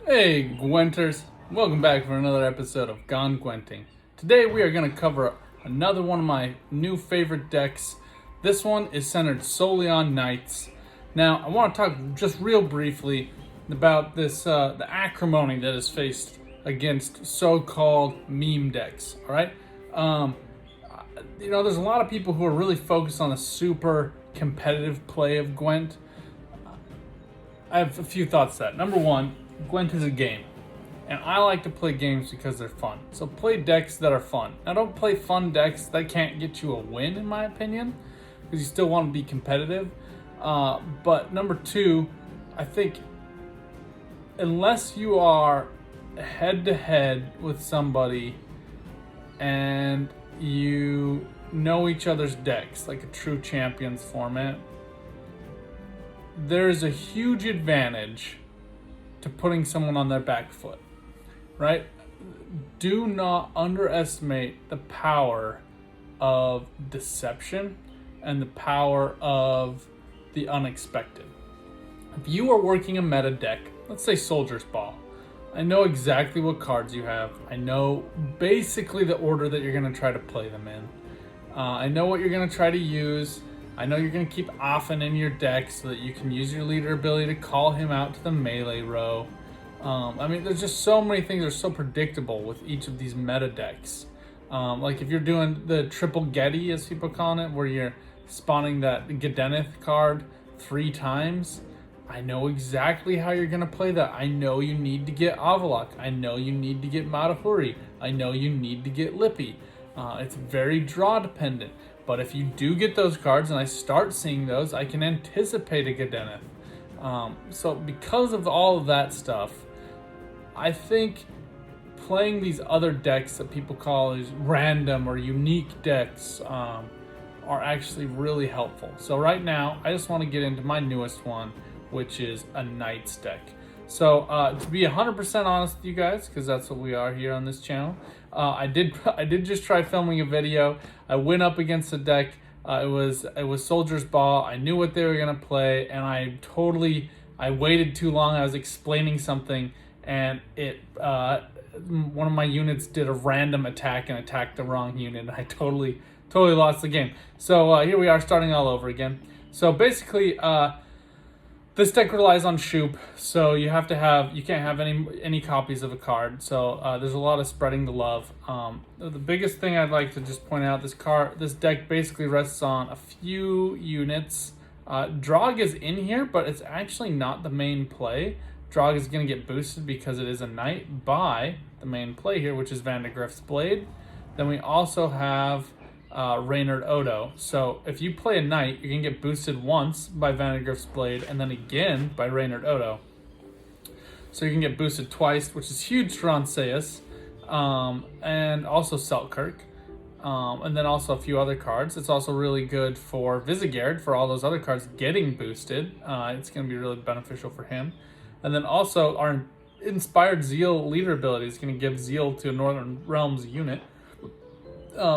Hey, Gwenters. Welcome back for another episode of Gone Gwenting. Today we are going to cover another one of my new favorite decks. This one is centered solely on Knights. Now, I want to talk just real briefly about this the acrimony that is faced against so-called meme decks, alright? There's a lot of people who are really focused on the super competitive play of Gwent. I have a few thoughts to that. Number one, Gwent is a game. And I like to play games because they're fun. So play decks that are fun. Now don't play fun decks that can't get you a win, in my opinion, because you still want to be competitive. But number two, I think unless you are head to head with somebody and you know each other's decks, like a true champions format, there's a huge advantage to putting someone on their back foot, right? Do not underestimate the power of deception and the power of the unexpected. If you are working a meta deck, let's say Soldier's Ball, I know exactly what cards you have. I know basically the order that you're going to try to play them in. I know what you're going to try to use. I know you're going to keep Offen in your deck so that you can use your leader ability to call him out to the melee row. There's just so many things that are so predictable with each of these meta decks. Like if you're doing the triple Getty, as people call it, where you're spawning that Gedeneth card 3 times, I know exactly how you're going to play that. I know you need to get Avalok. I know you need to get Matahuri. I know you need to get Lippy. It's very draw dependent. But if you do get those cards, and I start seeing those, I can anticipate a Gedeneth. So because of all of that stuff, I think playing these other decks that people call these random or unique decks are actually really helpful. So right now, I just want to get into my newest one, which is a Knights deck. So to be 100% honest with you guys, because that's what we are here on this channel, I did just try filming a video. I went up against the deck. It was Soldier's Ball. I knew what they were gonna play, and I waited too long. I was explaining something, and one of my units did a random attack and attacked the wrong unit. And I totally lost the game. So here we are starting all over again. So basically, this deck relies on Shoop, so you can't have any copies of a card. So there's a lot of spreading the love. The biggest thing I'd like to just point out, this deck basically rests on a few units. Drog is in here, but it's actually not the main play. Drog is going to get boosted because it is a knight by the main play here, which is Vandegrift's Blade. Then we also have Reynard Odo. So if you play a knight, you can get boosted once by Vandegrift's Blade and then again by Reynard Odo. So you can get boosted twice, which is huge for Onseus, and also Selkirk, and then also a few other cards. It's also really good for Visegard, for all those other cards getting boosted. It's going to be really beneficial for him. And then also our Inspired Zeal leader ability is going to give Zeal to a Northern Realms unit,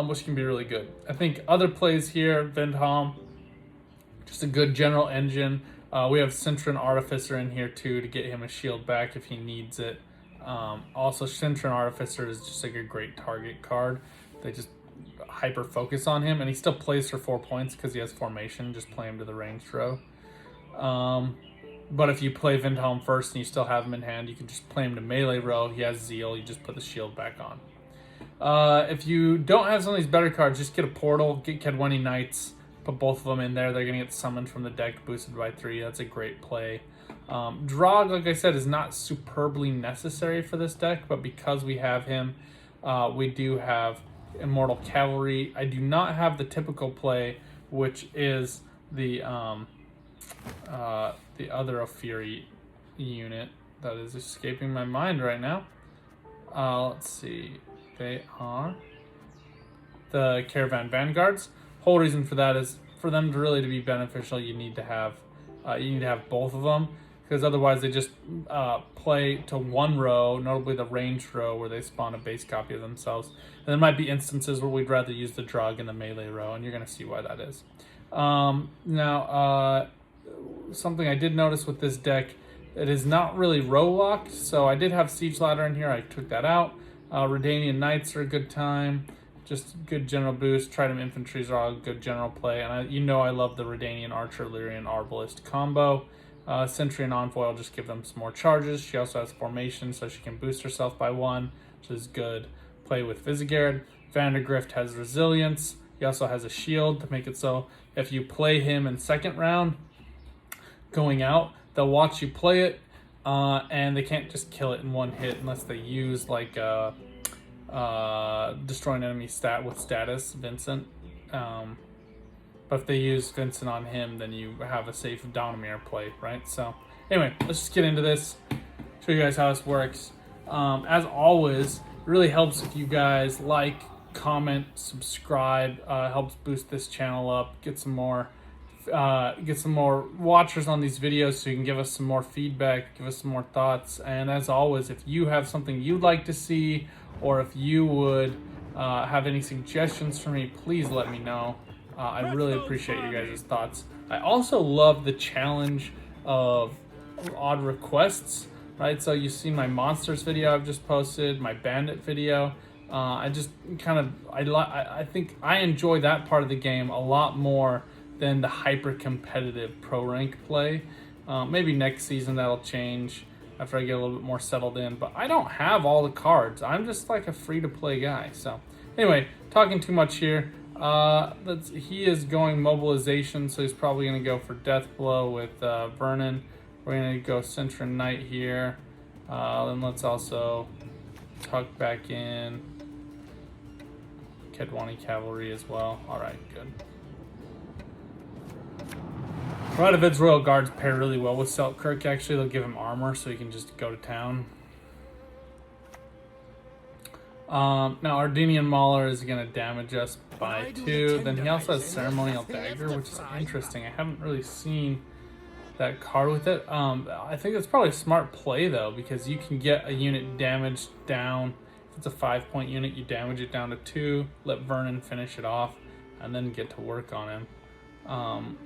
which can be really good. I think other plays here, Vindham, just a good general engine. We have Cintron Artificer in here too to get him a shield back if he needs it. Also, Cintron Artificer is just like a great target card. They just hyper focus on him, and he still plays for 4 points because he has formation. Just play him to the ranged row. But if you play Vindham first and you still have him in hand, you can just play him to melee row. He has Zeal. You just put the shield back on. If you don't have some of these better cards, just get a Portal, get Kedwenny Knights, put both of them in there. They're going to get summoned from the deck, boosted by 3. That's a great play. Drog, like I said, is not superbly necessary for this deck, but because we have him, we do have Immortal Cavalry. I do not have the typical play, which is the other Ophiri unit that is escaping my mind right now. Let's see. They are the Caravan Vanguards. Whole reason for that is for them to be beneficial, you need to have both of them, because otherwise they just play to one row, notably the ranged row where they spawn a base copy of themselves. And there might be instances where we'd rather use the drug in the melee row, and you're going to see why that is. Now, something I did notice with this deck It is not really row locked, so I did have Siege Ladder in here. I took that out. Redanian Knights are a good time. Just good general boost. Trident Infantries are all good general play. And I love the Redanian Archer, Lyrian Arbalist combo. Sentry and Envoy, I'll just give them some more charges. She also has Formation, so she can boost herself by 1, which is good. Play with Visigard. Vandergrift has Resilience. He also has a shield to make it so if you play him in second round, going out, they'll watch you play it, and they can't just kill it in one hit unless they use like destroy an enemy stat with status, Vincent. But if they use Vincent on him, then you have a safe Donimir play, right? So anyway, let's just get into this, show you guys how this works. As always, it really helps if you guys like, comment, subscribe. Helps boost this channel up, get some more watchers on these videos so you can give us some more feedback, give us some more thoughts. And as always, if you have something you'd like to see, or if you would have any suggestions for me, please let me know. I really appreciate you guys' thoughts. I also love the challenge of odd requests, right? So you've seen my monsters video I've just posted, my bandit video. I think I enjoy that part of the game a lot more than the hyper competitive pro rank play. Maybe next season that'll change after I get a little bit more settled in, but I don't have all the cards. I'm just like a free to play guy. So anyway, talking too much here. He is going mobilization, so he's probably going to go for death blow with Vernon. We're going to go Central Knight here. Then let's also tuck back in Kedwani Cavalry as well. All right, good. Radovid's Royal Guards pair really well with Selkirk. Actually, they'll give him armor so he can just go to town. Now, Ardenian Mauler is going to damage us by 2. Then he also has Ceremonial Dagger, which is interesting. I haven't really seen that card with it. I think it's probably a smart play, though, because you can get a unit damaged down. If it's a 5-point unit, you damage it down to 2, let Vernon finish it off, and then get to work on him.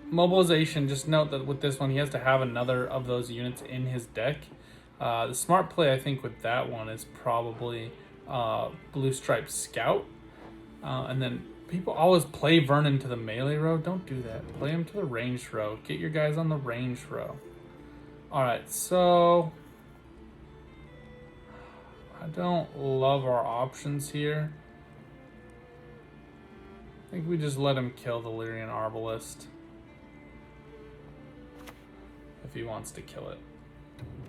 Mobilization, just note that with this one, he has to have another of those units in his deck. The smart play, I think, with that one is probably Blue Stripe Scout. And then people always play Vernon to the melee row. Don't do that. Play him to the ranged row. Get your guys on the ranged row. Alright, so I don't love our options here. I think we just let him kill the Lyrian Arbalist if he wants to kill it.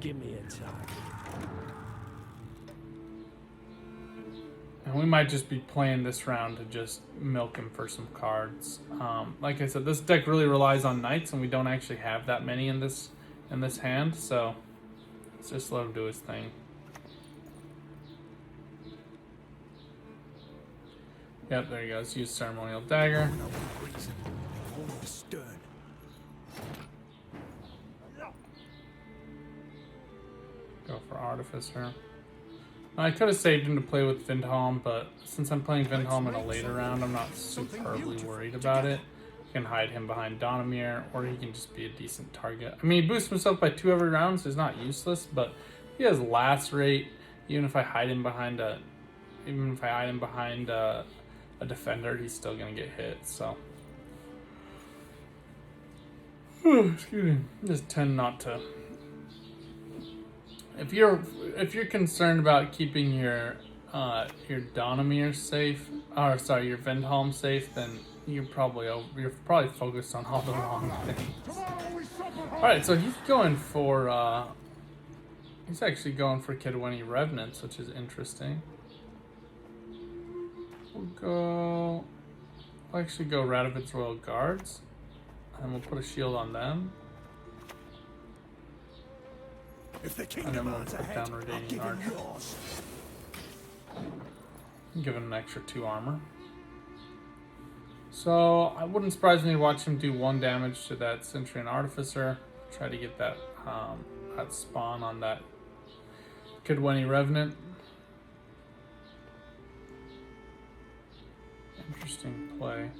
Give me a target. And we might just be playing this round to just milk him for some cards. Like I said, this deck really relies on knights, and we don't actually have that many in this hand, so let's just let him do his thing. Yep, there he goes. Use Ceremonial Dagger. Go for Artificer. I could have saved him to play with Vindholm, but since I'm playing Vindholm in a later round, I'm not superbly worried about it. You can hide him behind Donimir, or he can just be a decent target. I mean, he boosts himself by 2 every round, so he's not useless, but he has Lacerate. Even if I hide him behind a defender, he's still gonna get hit. So, excuse me. Just tend not to. If you're concerned about keeping your Donimir safe, or sorry, your Vindholm safe, then you're probably focused on all the wrong things. All right, so he's going for he's actually going for Kedwani Revenants, which is interesting. We'll actually go Radovid's Royal Guards, and we'll put a shield on them. And then we'll put down Redanian Archer. Give him an extra 2 armor. So I wouldn't surprise me to watch him do 1 damage to that Sentry and Artificer. Try to get that that spawn on that Kedwani Revenant. Interesting play.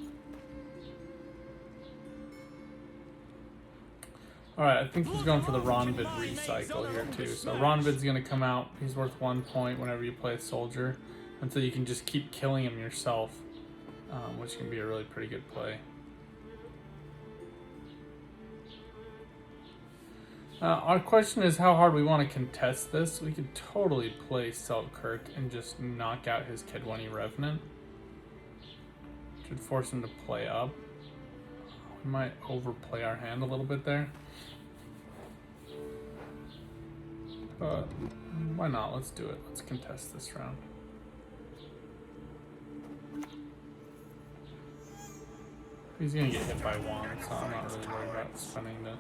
Alright, I think he's going for the Ronvid recycle here too. So Ronvid's gonna come out. He's worth 1 point whenever you play a soldier. And so you can just keep killing him yourself. Which can be a really pretty good play. Our question is how hard we want to contest this. We could totally play Selkirk and just knock out his Kedwani Revenant. Should force him to play up. We might overplay our hand a little bit there. But why not? Let's do it. Let's contest this round. He's gonna get hit by one, so I'm not really worried about spending the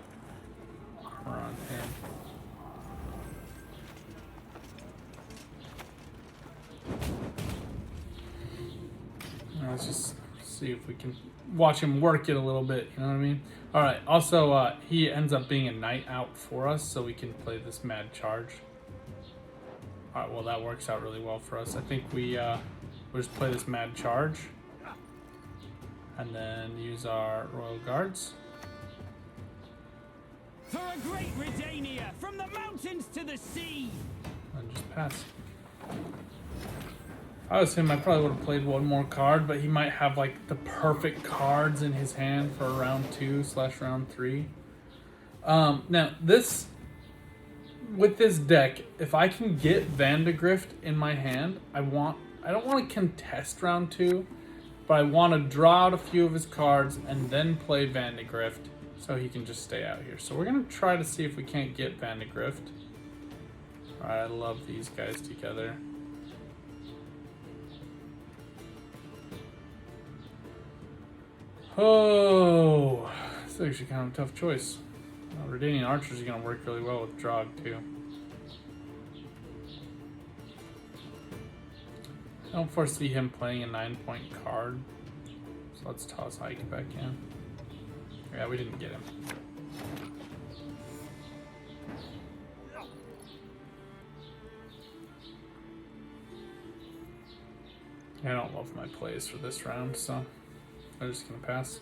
armor on him. Let's just see if we can watch him work it a little bit, you know what I mean? Alright, also he ends up being a knight out for us, so we can play this mad charge. Alright, well that works out really well for us. I think we'll just play this mad charge. And then use our Royal Guards. For a great Redania, from the mountains to the sea! And just pass. If I was him, I probably would have played one more card, but he might have like the perfect cards in his hand for round 2/round 3. Now this, with this deck, if I can get Vandegrift in my hand, I don't want to contest round 2, but I want to draw out a few of his cards and then play Vandegrift so he can just stay out here. So we're going to try to see if we can't get Vandegrift. Alright, I love these guys together. Oh, it's actually kind of a tough choice. Redanian Archers are going to work really well with Drog too. I don't foresee him playing a 9-point card, so let's toss Ike back in. Yeah, we didn't get him. I don't love my plays for this round, so I'm just going to pass.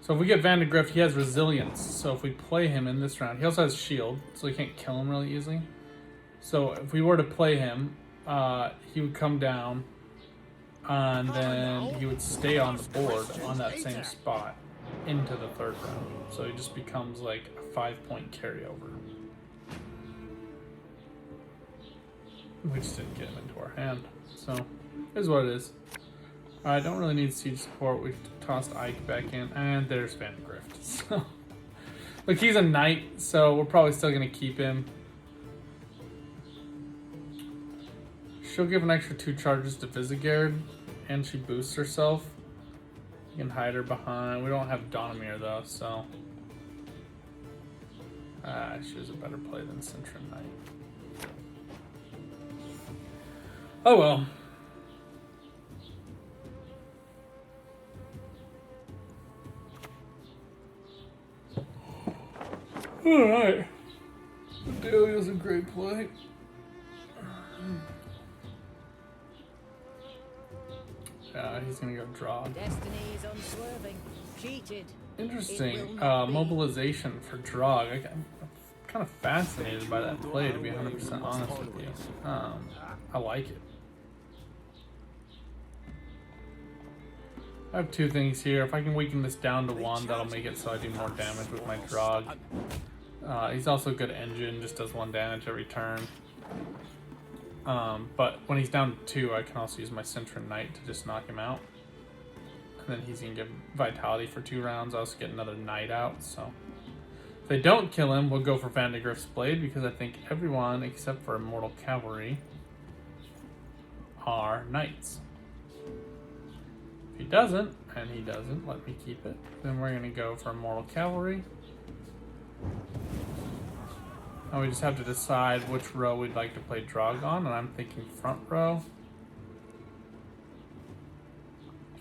So if we get Vandegrift, he has Resilience, so if we play him in this round, he also has Shield, so we can't kill him really easily. So if we were to play him, he would come down, and then he would stay on the board on that same spot into the 3rd round. So he just becomes like a 5-point carryover. We just didn't get him into our hand. So, here's what it is. I don't really need siege support. We've tossed Ike back in, and there's Vandegrift. So, look, he's a knight, so we're probably still going to keep him. She'll give an extra 2 charges to Vizigerd, and she boosts herself. You can hide her behind. We don't have Donimir though, so she was a better play than Cintron Knight. Oh well. Alright. Dahlia's a great play. He's gonna go draw. Destiny is unswerving. Cheated. Interesting. Mobilization for Drog. I'm kind of fascinated by that play, to be 100% honest with you. I like it. I have 2 things here. If I can weaken this down to 1, that'll make it so I do more damage with my Drog. He's also a good engine, just does 1 damage every turn. But when he's down to 2, I can also use my Cintron Knight to just knock him out. And then he's going to get Vitality for 2 rounds. I also get another Knight out, so... If they don't kill him, we'll go for Vandegrift's Blade, because I think everyone, except for Immortal Cavalry, are Knights. If he doesn't, and he doesn't, let me keep it, then we're going to go for Immortal Cavalry. And we just have to decide which row we'd like to play Drog on, and I'm thinking front row.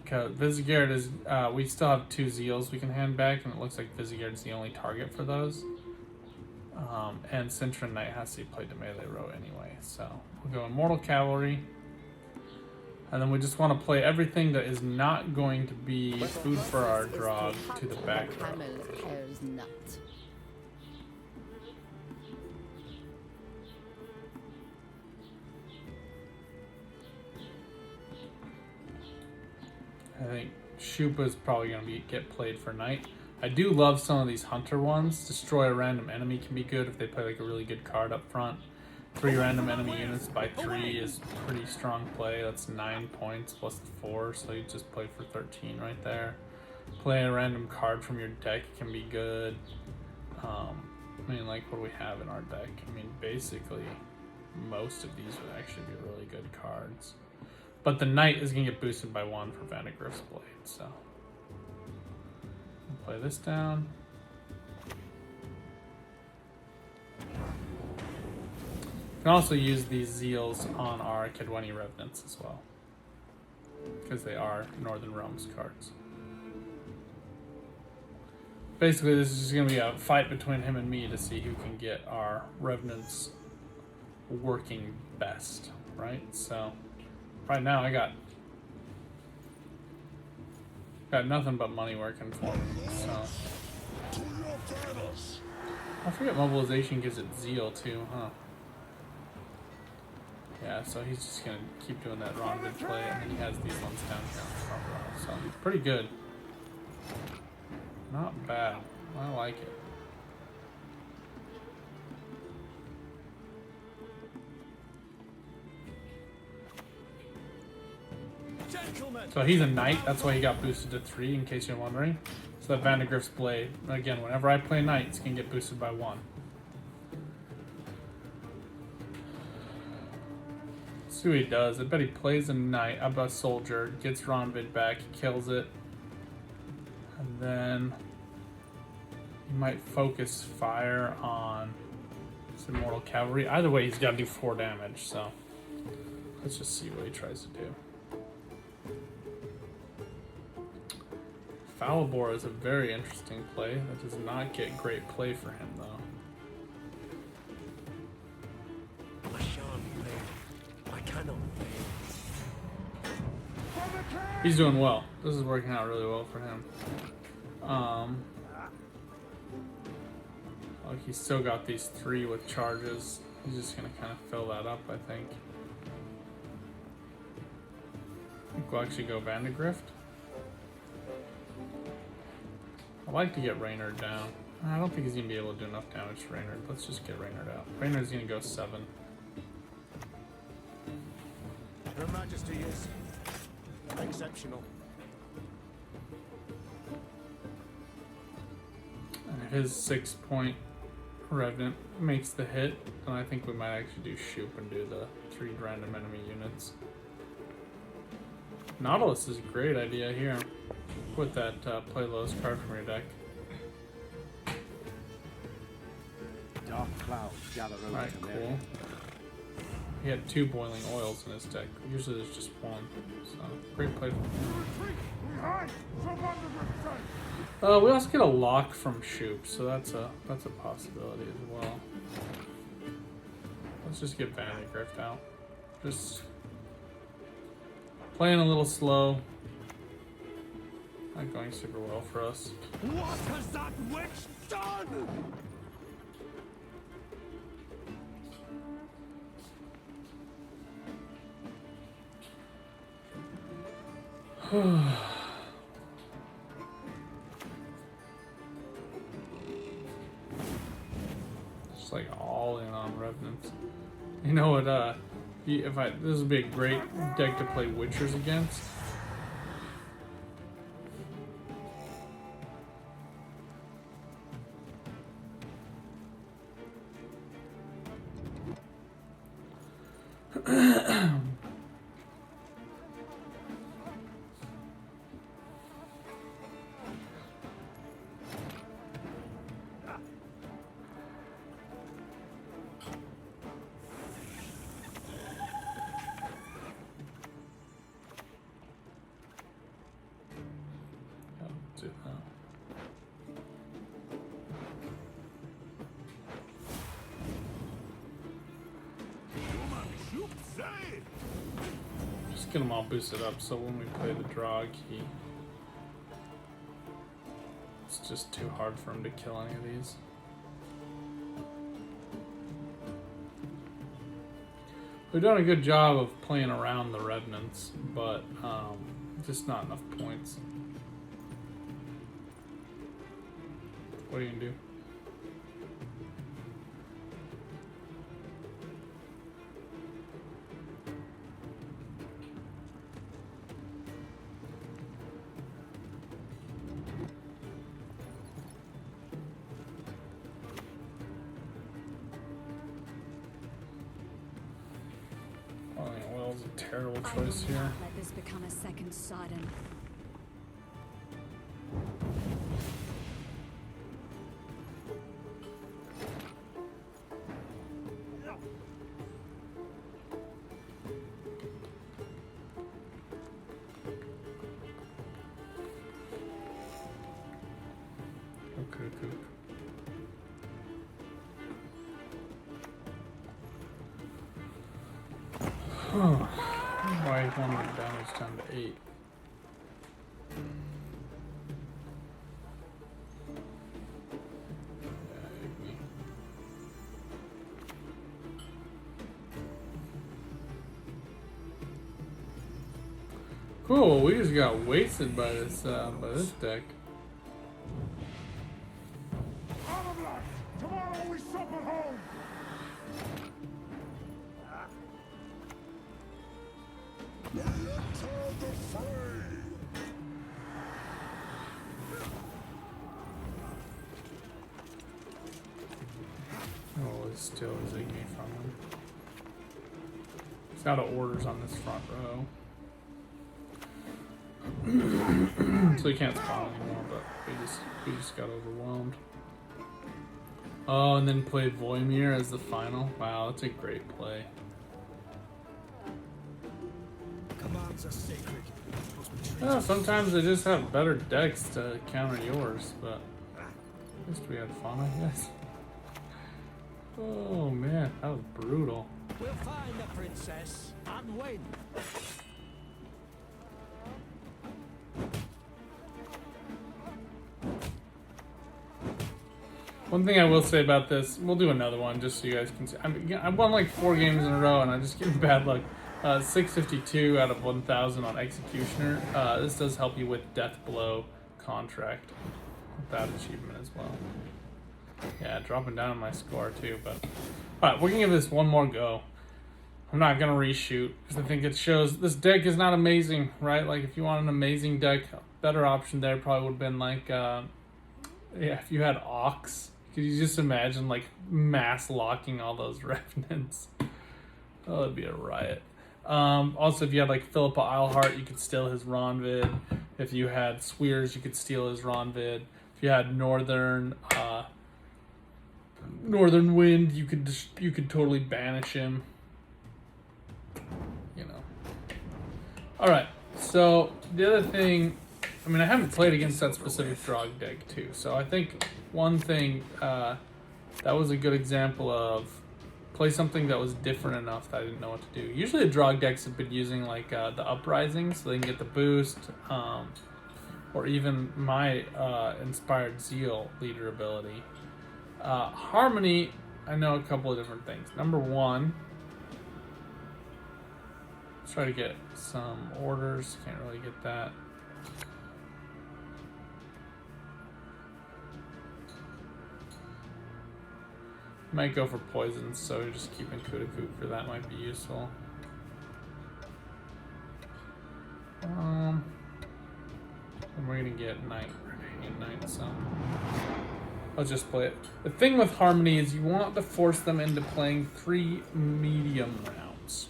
Because Vizigerd is, we still have 2 Zeals we can hand back, and it looks like Vizigerd is the only target for those. And Cintron Knight has to be played to melee row anyway, so we'll go Immortal Cavalry. And then we just want to play everything that is not going to be food for our drog to the back row. I think Shupa is probably going to get played for knight. I do love some of these hunter ones. Destroy a random enemy can be good if they play like a really good card up front. 3 random enemy units by 3 is pretty strong play. That's 9 points plus the 4, so you just play for 13 right there. Play a random card from your deck can be good. I mean, like, what do we have in our deck? I mean, basically, most of these would actually be really good cards. But the knight is going to get boosted by 1 for Vandergriff's Blade, so. I'll play this down. You can also use these Zeals on our Kedweni Revenants as well, because they are Northern Realms cards. Basically, this is just going to be a fight between him and me to see who can get our Revenants working best, right? So, right now I got nothing but money working for me, so. I forget mobilization gives it Zeal too, huh? Yeah, so he's just gonna keep doing that Ronvid play, and then he has these ones down here on the front row, so pretty good. Not bad. I like it. So he's a knight, that's why he got boosted to 3, in case you're wondering. So that Vandergriff's Blade, again, whenever I play knights, can get boosted by 1. Let's see what he does. I bet he plays a knight, a soldier, gets Ronvid back, kills it. And then he might focus fire on some Immortal Cavalry. Either way, he's got to do 4 damage, so let's just see what he tries to do. Falibor is a very interesting play. That does not get great play for him, though. I shan't fail. I cannot fail. He's doing well. This is working out really well for him. Like he's still got these 3 with charges. He's just gonna kind of fill that up, I think. I think we'll actually go Vandergrift. I'd like to get Reynard down. I don't think he's gonna be able to do enough damage to Reynard. Let's just get Reynard out. Reynard's gonna go 7. Her Majesty is exceptional. And if his 6-point Revenant makes the hit, then I think we might actually do Shoop and do the 3 random enemy units. Nautilus is a great idea here. Put that play lowest card from your deck. Dark clouds gather over Alright, cool. He had 2 boiling oils in his deck. Usually there's just 1. So, great play from him. We also get a lock from Shoop, so that's a possibility as well. Let's just get Vandergrift out. Just playing a little slow. Not going super well for us. What has that witch done? Just like all in on Revenants. You know what? This would be a great deck to play Witchers against. Do that. Just get them all boosted up so when we play the draw key, it's just too hard for him to kill any of these. We've done a good job of playing around the Revenants, but just not enough points. What are you gonna do? Will's a terrible choice I will here. not let this become a second Sidon. Okay. Why 1 damage down to 8? Cool, we just got wasted by this deck. Tomorrow we sup at home. Oh, it's still zigging from him. He's out of orders on this front row. So he can't spawn anymore, but we just got overwhelmed. Oh, and then played Voimir as the final. Wow, that's a great play. Commands are sacred. Well, sometimes they just have better decks to counter yours, but at least we had fun, I guess. Oh man, that was brutal. We'll find the princess and win. One thing I will say about this, we'll do another one just so you guys can see. I won like 4 games in a row and I'm just getting bad luck. 652 out of 1,000 on Executioner. This does help you with Death Blow Contract. That achievement as well. Yeah, dropping down my score too, but... Alright, we're gonna give this one more go. I'm not gonna reshoot, because I think it shows this deck is not amazing, right? Like, if you want an amazing deck, a better option there probably would have been like, yeah, if you had Ox. Could you just imagine, like, mass locking all those Revenants? Oh, that'd be a riot. Also, if you had, like, Philippa Eilhart, you could steal his Ronvid. If you had Swears, you could steal his Ronvid. If you had Northern Wind, you could totally banish him. You know. All right. So the other thing, I mean, I haven't played against that specific Drog deck too. So I think one thing that was a good example of play something that was different enough that I didn't know what to do. Usually the Drog decks have been using like the Uprising so they can get the boost, or even my Inspired Zeal leader ability. Harmony, I know a couple of different things. Number one, let's try to get some orders. Can't really get that. Might go for poison, so just keeping Kudakoot for that might be useful. And we're gonna get Knight, so let's just play it. The thing with Harmony is you want to force them into playing 3 medium rounds.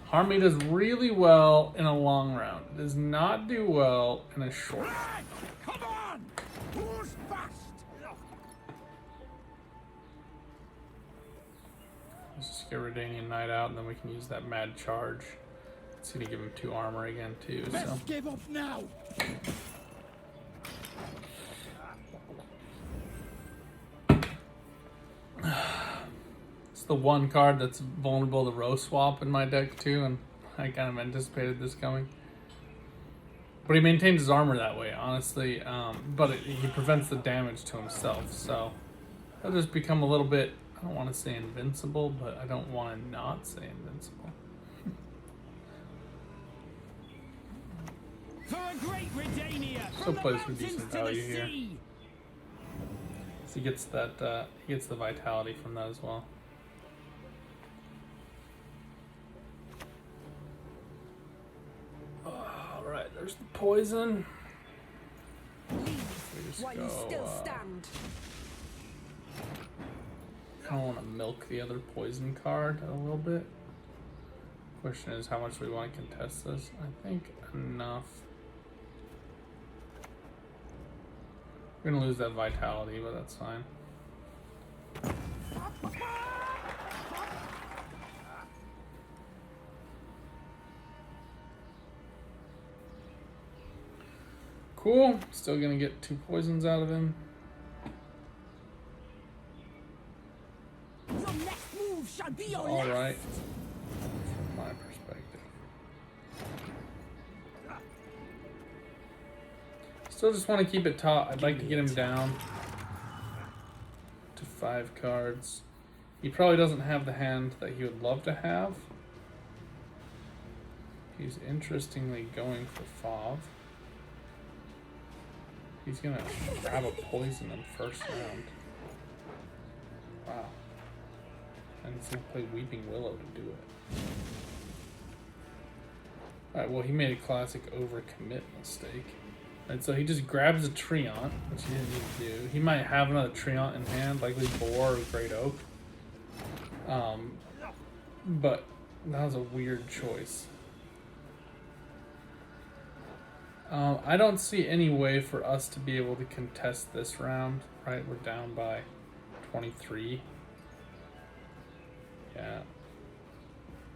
Harmony does really well in a long round. It does not do well in a short round. Come on! Who's fast? Let's just get Redanian Knight out, and then we can use that Mad Charge. It's gonna give him 2 armor again too. Let's So give up now. the one card that's vulnerable to row swap in my deck too, and I kind of anticipated this coming. But he maintains his armor that way, honestly. But he prevents the damage to himself, so he'll just become a little bit, I don't want to say invincible, but I don't want to not say invincible. For a great Redania, Still from the plays for mountains decent to the value here. sea. So he gets that, he gets the vitality from that as well. Alright, there's the poison. We just While go, you still stand. I don't want to milk the other poison card a little bit. Question is how much we want to contest this. I think enough. We're gonna lose that vitality, but that's fine. Cool. Still gonna get 2 poisons out of him. Your next move shall be your All last. right. From my perspective. Still just want to keep it taut. I'd like to get him down to 5 cards. He probably doesn't have the hand that he would love to have. He's interestingly going for Fav. He's gonna grab a poison in first round. Wow. And he's gonna play Weeping Willow to do it. Alright, well he made a classic overcommit mistake. And so he just grabs a Treant, which he didn't need to do. He might have another Treant in hand, likely Boar or Great Oak. But that was a weird choice. I don't see any way for us to be able to contest this round, right? We're down by 23. Yeah.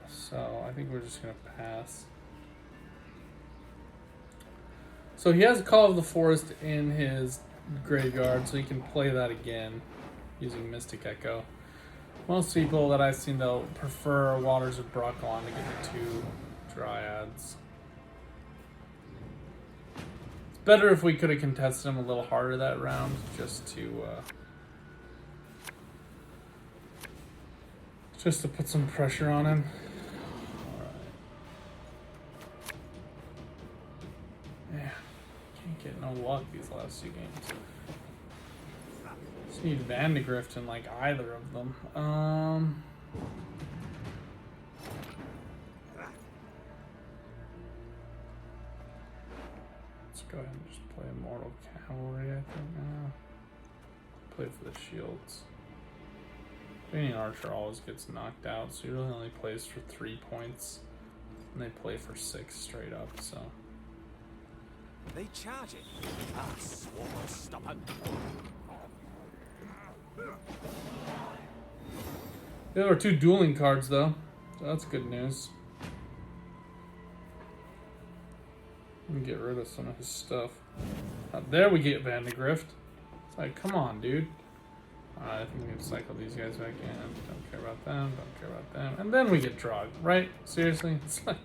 So I think we're just going to pass. So he has Call of the Forest in his graveyard, so he can play that again using Mystic Echo. Most people that I've seen, though, prefer Waters of Brokilon to get the 2 Dryads. It's better if we could have contested him a little harder that round, just to put some pressure on him. Yeah, can't get no luck these last 2 games. Just need Vandegrift in like either of them. Let's go ahead and just play Immortal Cavalry, I think. Play for the shields. Being Archer always gets knocked out, so he really only plays for 3 points. And they play for 6 straight up, so. They charge it. Ah, swarm of stubborn. There are 2 dueling cards, though. So that's good news. Let me get rid of some of his stuff. There we get Vandegrift. It's like, come on, dude. I think we can cycle these guys back in. Don't care about them. Don't care about them. And then we get Drog, right? Seriously? It's like,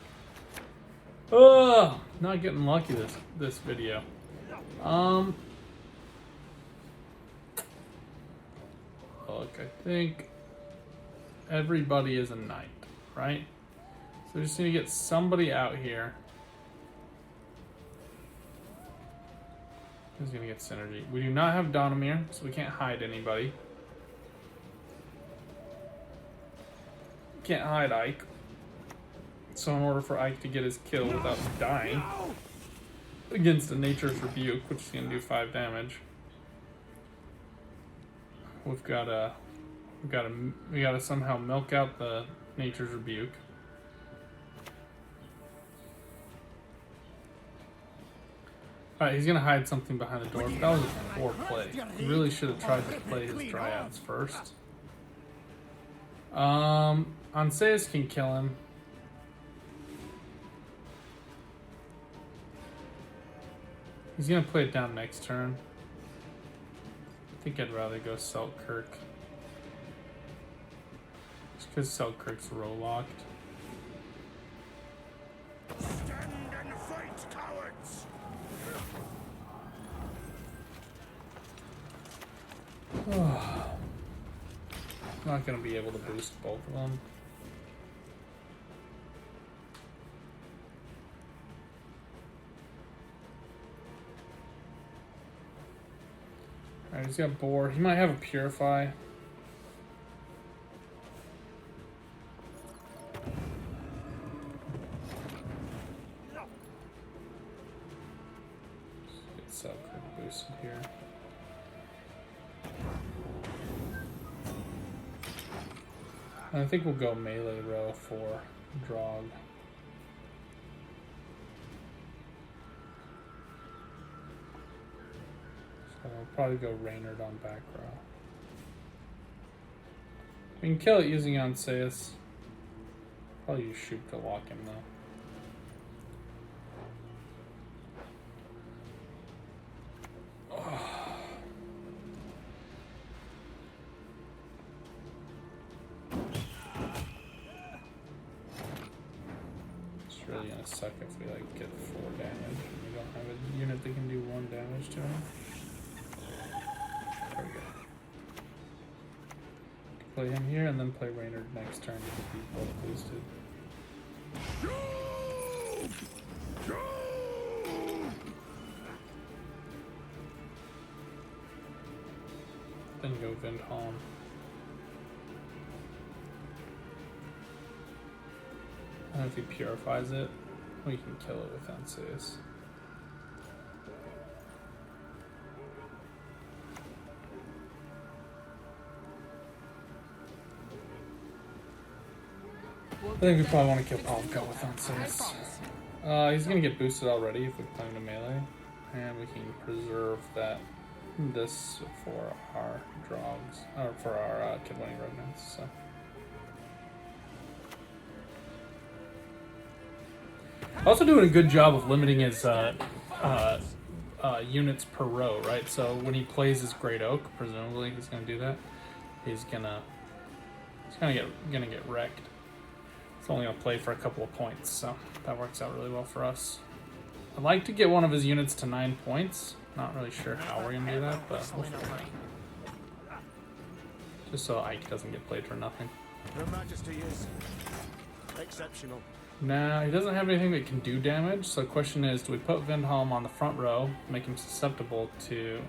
oh, not getting lucky this video. Look, I think everybody is a knight, right? So we just need to get somebody out here who's gonna get synergy. We do not have Donomir, so we can't hide anybody. Can't hide Ike. So in order for Ike to get his kill without dying against a Nature's Rebuke, which is gonna do 5 damage, we gotta somehow milk out the Nature's Rebuke. Alright, he's gonna hide something behind the door. That was a poor play. He really should have tried to play his Dryads first. Anseus can kill him. He's gonna play it down next turn. I think I'd rather go Selkirk. Because Selkirk's row locked. Stand and fight, cowards! Not gonna be able to boost both of them. Alright, he's got Boar. He might have a Purify. Get Selkirk boosted here. And I think we'll go melee row for Drog. So I'll probably go Reynard on back row. We can kill it using Anseus. Probably use Shoop to lock him though. It's really gonna suck if we like get 4 damage and we don't have a unit that can do 1 damage to him. There we go. Play him here and then play Reynard next turn to get these both boosted. Then go Vindholm. And if he purifies it, we can kill it with Anseus. I think we probably want to kill Pavka with Anseus. He's gonna get boosted already if we play him to melee. And we can preserve this for our drogs, or for our Kidwinning Revenants, so. Also doing a good job of limiting his units per row, right? So when he plays his Great Oak, presumably he's gonna do that. He's gonna get wrecked. It's only gonna play for a couple of points, so that works out really well for us. I'd like to get one of his units to 9 points. Not really sure how we're gonna do that, but we'll figure it out. Just so Ike doesn't get played for nothing. Her Majesty is exceptional. Nah, he doesn't have anything that can do damage, so the question is, do we put Vindholm on the front row, make him susceptible to,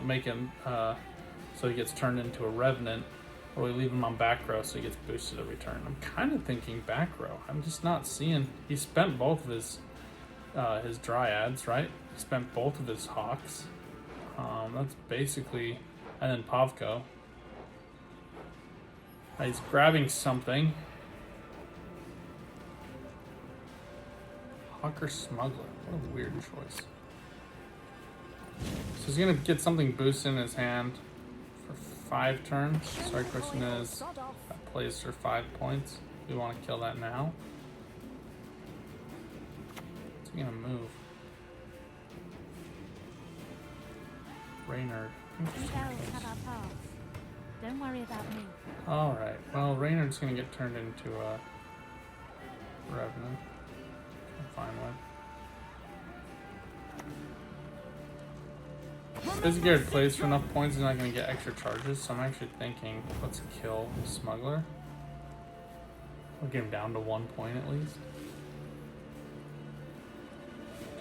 make him, so he gets turned into a Revenant, or we leave him on back row so he gets boosted every turn? I'm kind of thinking back row. I'm just not seeing, he spent both of his Dryads, right? He spent both of his Hawks. That's basically, and then Pavko. He's grabbing something. Hawker Smuggler. What a weird choice. So he's gonna get something boosted in his hand for 5 turns. So our question is, that plays for 5 points. We want to kill that now. Is he gonna move? Reynard. Don't worry about me. Alright, well, Reynard's gonna get turned into a Revenant. I'm fine with. Isgard plays for enough points, he's not gonna get extra charges, so I'm actually thinking, let's kill the Smuggler. We'll get him down to 1 point at least.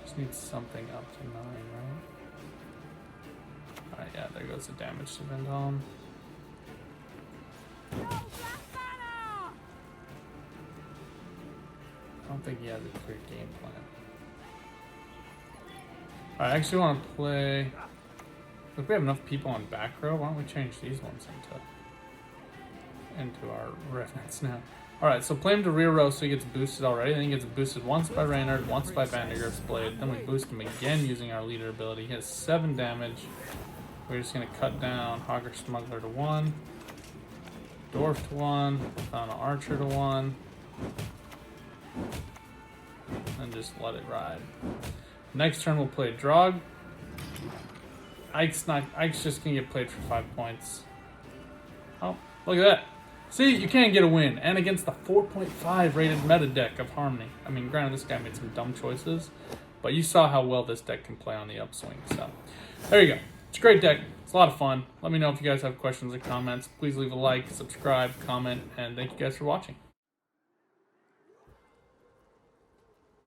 Just need something up to 9, right? Alright, yeah, there goes the damage to Vindholm. I don't think he has a clear game plan. I actually want to play. If we have enough people on back row, why don't we change these ones into our Revenants now? Alright, so play him to rear row so he gets boosted already. Then he gets boosted once by Reynard, once by Vandergriff's Blade. Then we boost him again using our leader ability. He has 7 damage. We're just going to cut down Hogger Smuggler to 1, Dwarf to 1, Archer to 1. And just let it ride. Next turn we'll play Drog. Ike's just gonna get played for 5 points. Oh, look at that. See, you can get a win, and against the 4.5 rated meta deck of Harmony. I mean, granted, this guy made some dumb choices, but you saw how well this deck can play on the upswing. So, there you go. It's a great deck. It's a lot of fun. Let me know if you guys have questions or comments. Please leave a like, subscribe, comment, and thank you guys for watching.